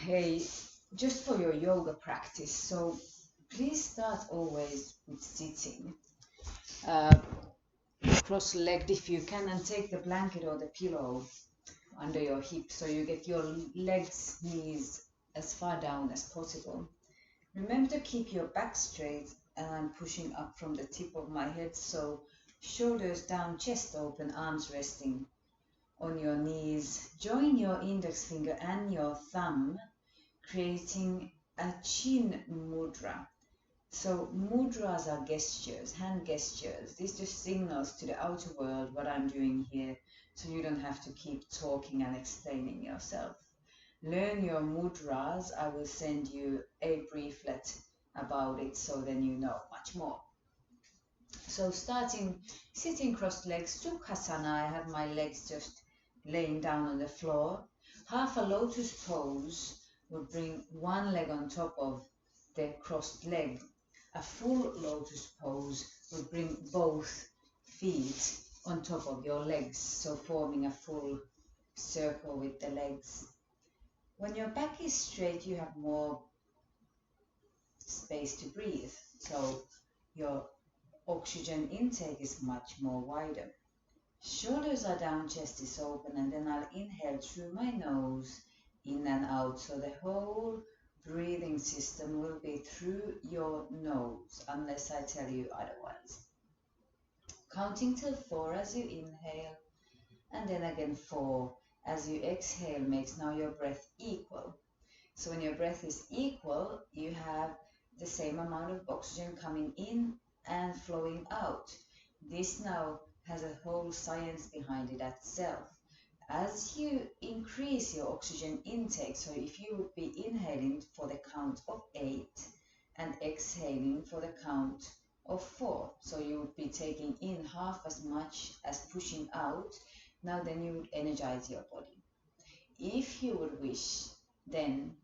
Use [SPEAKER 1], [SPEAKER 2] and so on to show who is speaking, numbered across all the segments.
[SPEAKER 1] Hey, just for your yoga practice, so please start always with sitting. Uh, Cross-legged if you can, and take the blanket or the pillow under your hips so you get your legs, knees as far down as possible. Remember to keep your back straight, and I'm pushing up from the tip of my head, so shoulders down, chest open, arms resting on your knees. Join your index finger and your thumb, creating a chin mudra. So mudras are gestures, hand gestures. This just signals to the outer world what I'm doing here, so you don't have to keep talking and explaining yourself. Learn your mudras. I will send you a brieflet about it, so then you know much more. So starting sitting crossed legs, Sukhasana, I have my legs just laying down on the floor. Half a lotus pose would bring one leg on top of the crossed leg. A full lotus pose would bring both feet on top of your legs, so forming a full circle with the legs. When your back is straight, you have more space to breathe, so your oxygen intake is much more wider. Shoulders are down, chest is open, and then I'll inhale through my nose, in and out, so the whole breathing system will be through your nose, unless I tell you otherwise. Counting till 4 as you inhale, and then again 4 as you exhale makes now your breath equal. So when your breath is equal, you have the same amount of oxygen coming in and flowing out. This now has a whole science behind it itself. As you increase your oxygen intake, so if you would be inhaling for the count of 8 and exhaling for the count of 4, so you would be taking in half as much as pushing out, now then you would energize your body. If you would wish then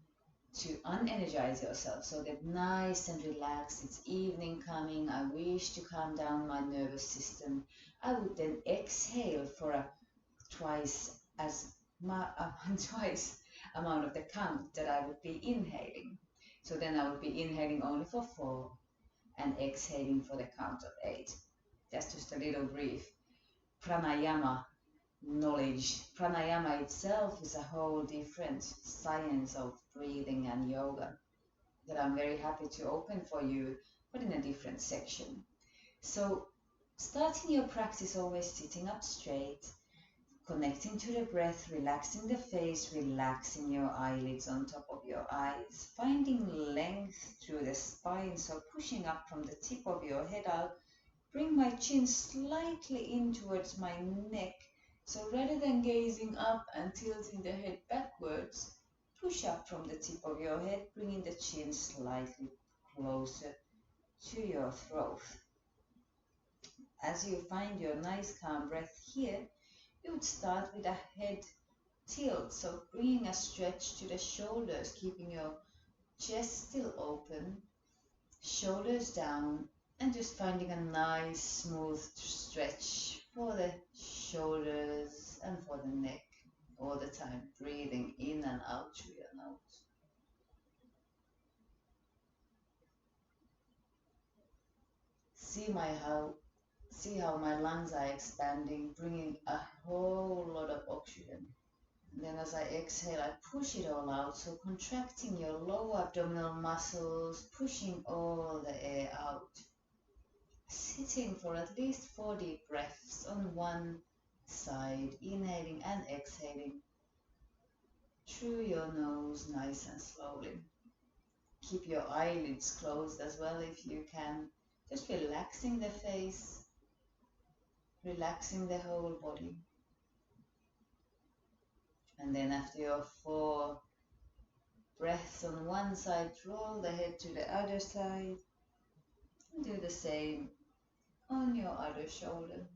[SPEAKER 1] to unenergize yourself, so get nice and relaxed, it's evening coming, I wish to calm down my nervous system, I would then exhale for a twice amount of the count that I would be inhaling. So then I would be inhaling only for 4 and exhaling for the count of 8. That's just a little brief pranayama knowledge. Pranayama itself is a whole different science of breathing and yoga that I'm very happy to open for you, but in a different section. So starting your practice always sitting up straight, connecting to the breath, relaxing the face, relaxing your eyelids on top of your eyes, finding length through the spine, so pushing up from the tip of your head. I'll bring my chin slightly in towards my neck, so rather than gazing up and tilting the head backwards, push up from the tip of your head, bringing the chin slightly closer to your throat. As you find your nice calm breath here, you would start with a head tilt, so bringing a stretch to the shoulders, keeping your chest still open, shoulders down, and just finding a nice smooth stretch for the shoulders and for the neck all the time, breathing in and out through your nose. See how my lungs are expanding, bringing a whole lot of oxygen. And then as I exhale, I push it all out, so contracting your lower abdominal muscles, pushing all the air out. Sitting for at least 4 deep breaths on one side, inhaling and exhaling through your nose, nice and slowly. Keep your eyelids closed as well if you can. Just relaxing the face, relaxing the whole body. And then after your 4 breaths on one side, roll the head to the other side and do the same on your other shoulder.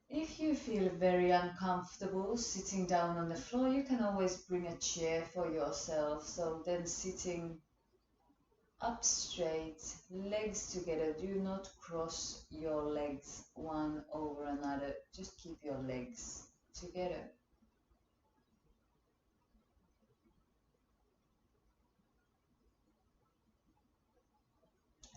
[SPEAKER 1] If you feel very uncomfortable sitting down on the floor, you can always bring a chair for yourself. So then sitting up straight, legs together. Do not cross your legs one over another. Just keep your legs together.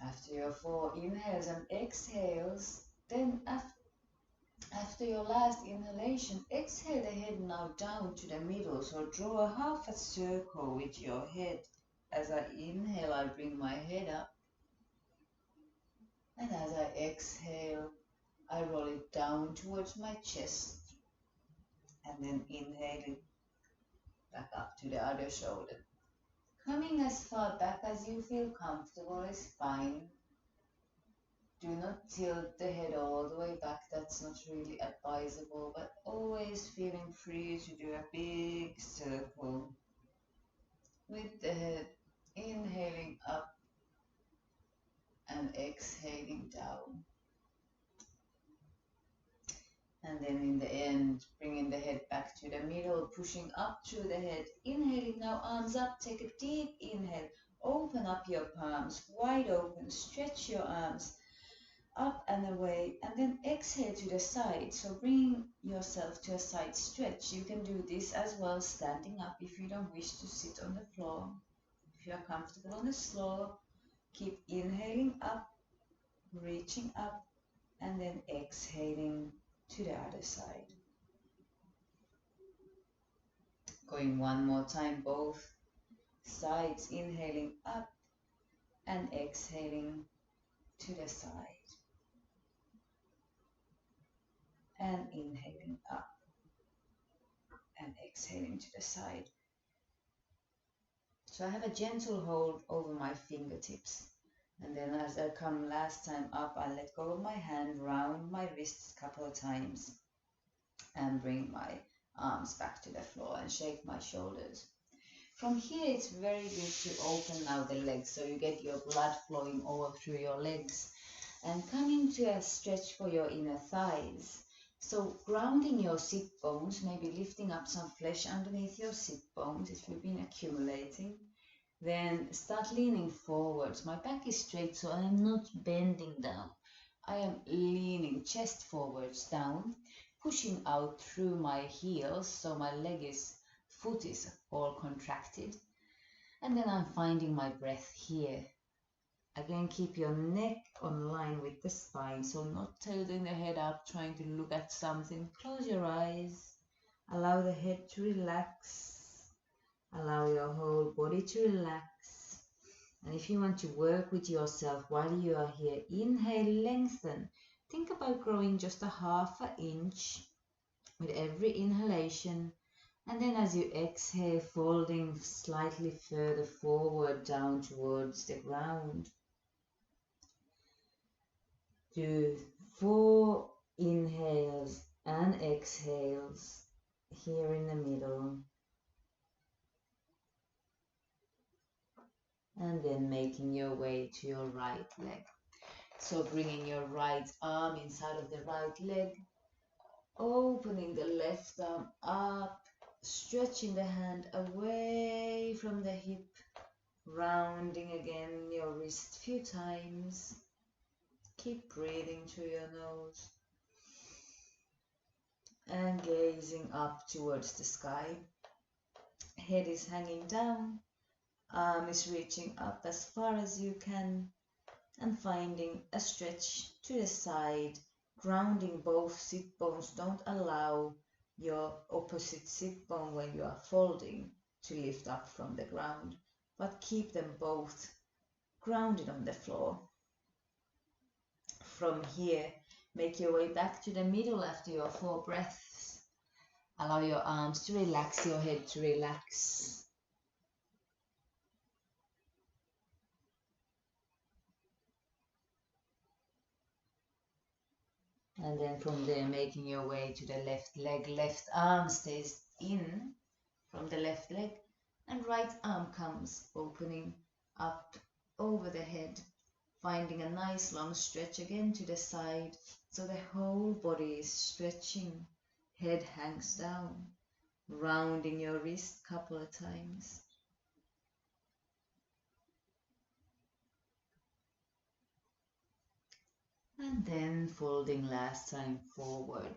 [SPEAKER 1] After your 4 inhales and exhales, then after your last inhalation, exhale the head now down to the middle. So draw a half a circle with your head. As I inhale, I bring my head up. And as I exhale, I roll it down towards my chest. And then inhaling back up to the other shoulder. Coming as far back as you feel comfortable is fine. Do not tilt the head all the way back, that's not really advisable, but always feeling free to do a big circle with the head inhaling up and exhaling down. And then in the end, bringing the head back to the middle, pushing up through the head. Inhaling now, arms up, take a deep inhale. Open up your palms, wide open, stretch your arms up and away, and then exhale to the side. So bring yourself to a side stretch. You can do this as well standing up if you don't wish to sit on the floor. If you are comfortable on the floor, keep inhaling up, reaching up, and then exhaling to the other side. Going one more time, both sides, inhaling up and exhaling to the side. And inhaling up and exhaling to the side. So I have a gentle hold over my fingertips. And then as I come last time up, I let go of my hand, round my wrists a couple of times, and bring my arms back to the floor and shake my shoulders. From here, it's very good to open now the legs so you get your blood flowing all through your legs. And coming to a stretch for your inner thighs. So grounding your sit bones, maybe lifting up some flesh underneath your sit bones if you've been accumulating. Then start leaning forwards. My back is straight, so I am not bending down. I am leaning chest forwards down, pushing out through my heels, so my foot is all contracted. And then I'm finding my breath here. Again, keep your neck on line with the spine, so not tilting the head up, trying to look at something. Close your eyes. Allow the head to relax. Allow your whole body to relax. And if you want to work with yourself while you are here, inhale, lengthen. Think about growing just a half an inch with every inhalation. And then as you exhale, folding slightly further forward down towards the ground. Do 4 inhales and exhales here in the middle. And then making your way to your right leg. So bringing your right arm inside of the right leg, opening the left arm up, stretching the hand away from the hip, rounding again your wrist a few times. Keep breathing through your nose and gazing up towards the sky. Head is hanging down, arm is reaching up as far as you can, and finding a stretch to the side, grounding both sit bones. Don't allow your opposite sit bone when you are folding to lift up from the ground, but keep them both grounded on the floor. From here, make your way back to the middle after your 4 breaths. Allow your arms to relax, your head to relax. And then from there, making your way to the left leg. Left arm stays in from the left leg, and right arm comes opening up over the head. Finding a nice long stretch again to the side, so the whole body is stretching. Head hangs down, rounding your wrist a couple of times. And then folding last time forward.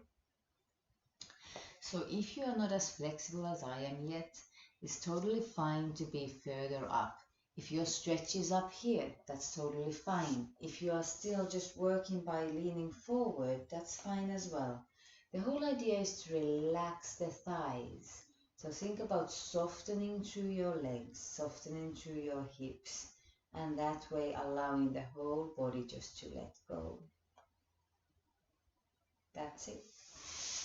[SPEAKER 1] So if you are not as flexible as I am yet, it's totally fine to be further up. If your stretch is up here, that's totally fine. If you are still just working by leaning forward, that's fine as well. The whole idea is to relax the thighs. So think about softening through your legs, softening through your hips, and that way allowing the whole body just to let go. That's it.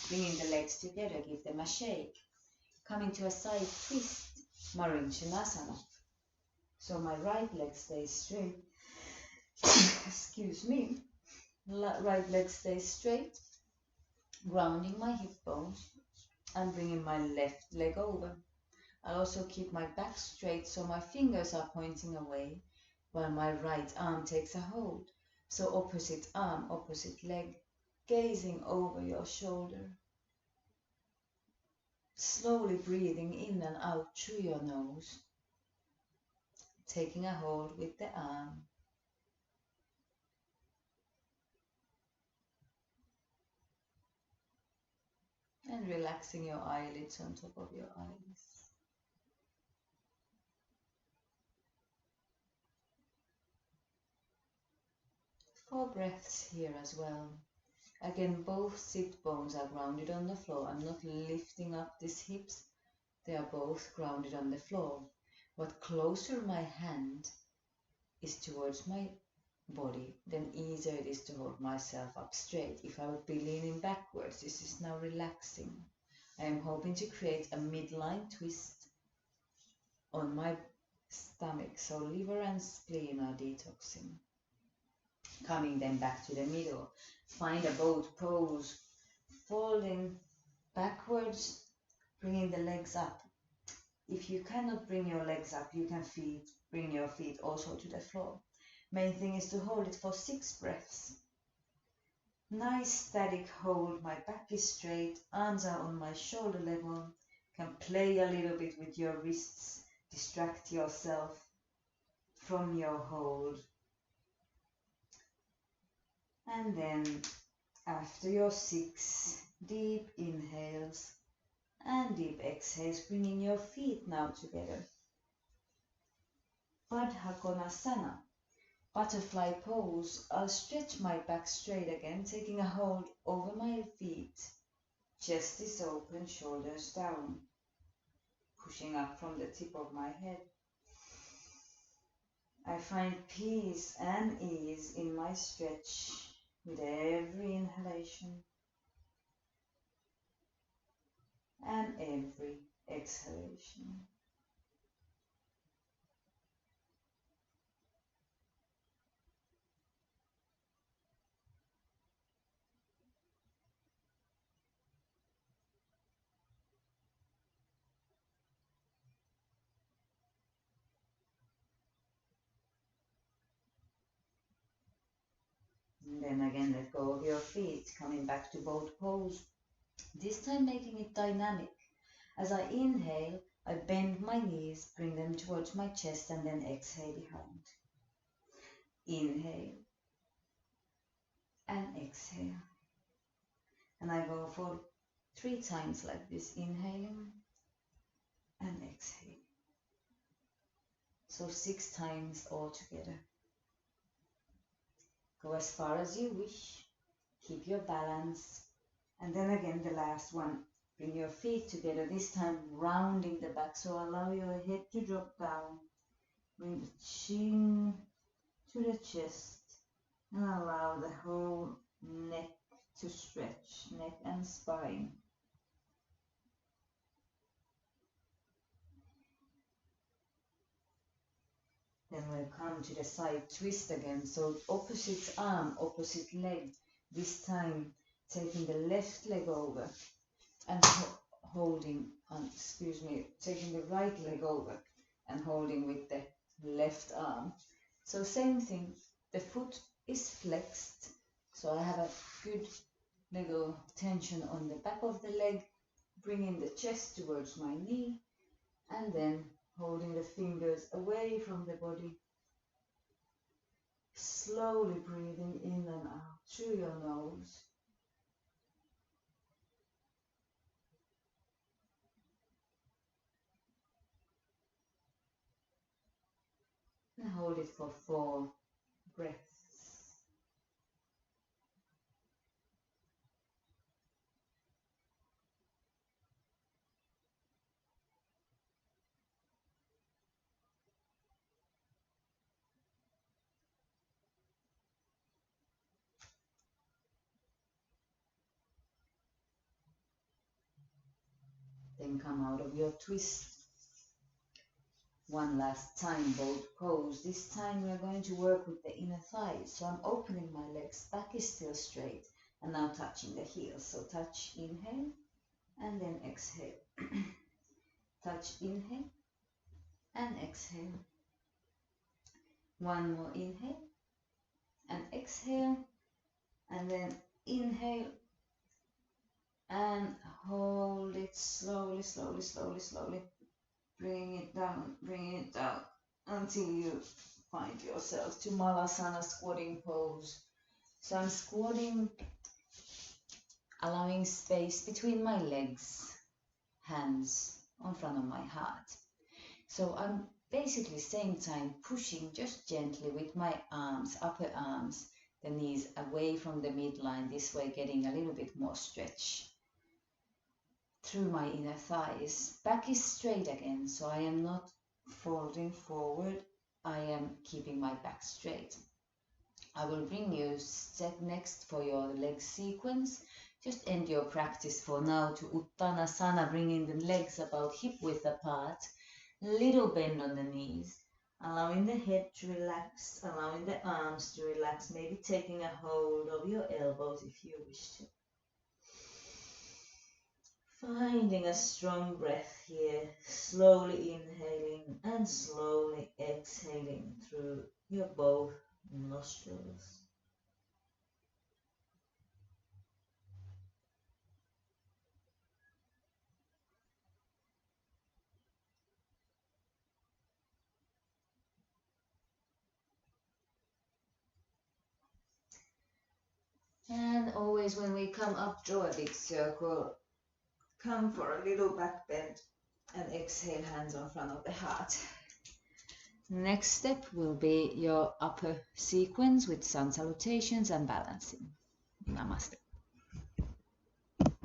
[SPEAKER 1] Bringing the legs together, give them a shake. Coming to a side twist, Marinjanasana. So my right leg stays straight. Excuse me. Right leg stays straight. Grounding my hip bones and bringing my left leg over. I'll also keep my back straight so my fingers are pointing away while my right arm takes a hold. So opposite arm, opposite leg, gazing over your shoulder. Slowly breathing in and out through your nose. Taking a hold with the arm. And relaxing your eyelids on top of your eyes. Four breaths here as well. Again, both sit bones are grounded on the floor. I'm not lifting up these hips. They are both grounded on the floor. What closer my hand is towards my body, then easier it is to hold myself up straight. If I would be leaning backwards, this is now relaxing. I am hoping to create a midline twist on my stomach, so liver and spleen are detoxing. Coming then back to the middle, find a boat pose, folding backwards, bringing the legs up. If you cannot bring your legs up, you can bring your feet also to the floor. Main thing is to hold it for 6 breaths. Nice static hold, my back is straight, arms are on my shoulder level. Can play a little bit with your wrists, distract yourself from your hold. And then after your 6 deep inhales and deep exhales, bringing your feet now together. Baddha Konasana. Butterfly pose. I'll stretch my back straight again, taking a hold over my feet. Chest is open, shoulders down. Pushing up from the tip of my head. I find peace and ease in my stretch with every inhalation and every exhalation. And then again, let go of your feet, coming back to boat pose. This time making it dynamic. As I inhale, I bend my knees, bring them towards my chest, and then exhale behind. Inhale and exhale. And I go for 3 times like this, inhaling and exhaling. So 6 times altogether. Go as far as you wish. Keep your balance. And then again, the last one. Bring your feet together, this time rounding the back. So allow your head to drop down. Bring the chin to the chest. And allow the whole neck to stretch, neck and spine. Then we'll come to the side twist again. So opposite arm, opposite leg. This time taking the left leg over and holding, taking the right leg over and holding with the left arm. So same thing, the foot is flexed. So I have a good little tension on the back of the leg, bringing the chest towards my knee, and then holding the fingers away from the body. Slowly breathing in and out through your nose. And hold it for 4 breaths. Then come out of your twist. One last time, boat pose. This time we are going to work with the inner thighs. So I'm opening my legs, back is still straight, and now touching the heels. So touch, inhale, and then exhale. Touch, inhale, and exhale. One more inhale, and exhale, and then inhale, and hold it slowly, slowly, slowly, slowly. Bring it down until you find yourself to Malasana squatting pose. So I'm squatting, allowing space between my legs, hands on front of my heart. So I'm basically same time pushing just gently with my arms, upper arms, the knees away from the midline, this way getting a little bit more stretch through my inner thighs. Back is straight again, so I am not folding forward, I am keeping my back straight. I will bring you step next for your leg sequence. Just end your practice for now to Uttanasana, bringing the legs about hip width apart, little bend on the knees, allowing the head to relax, allowing the arms to relax, maybe taking a hold of your elbows if you wish to. Finding a strong breath here, slowly inhaling and slowly exhaling through your both nostrils. And always when we come up, draw a big circle. Come for a little back bend and exhale, hands on front of the heart. Next step will be your upper sequence with sun salutations and balancing. Namaste.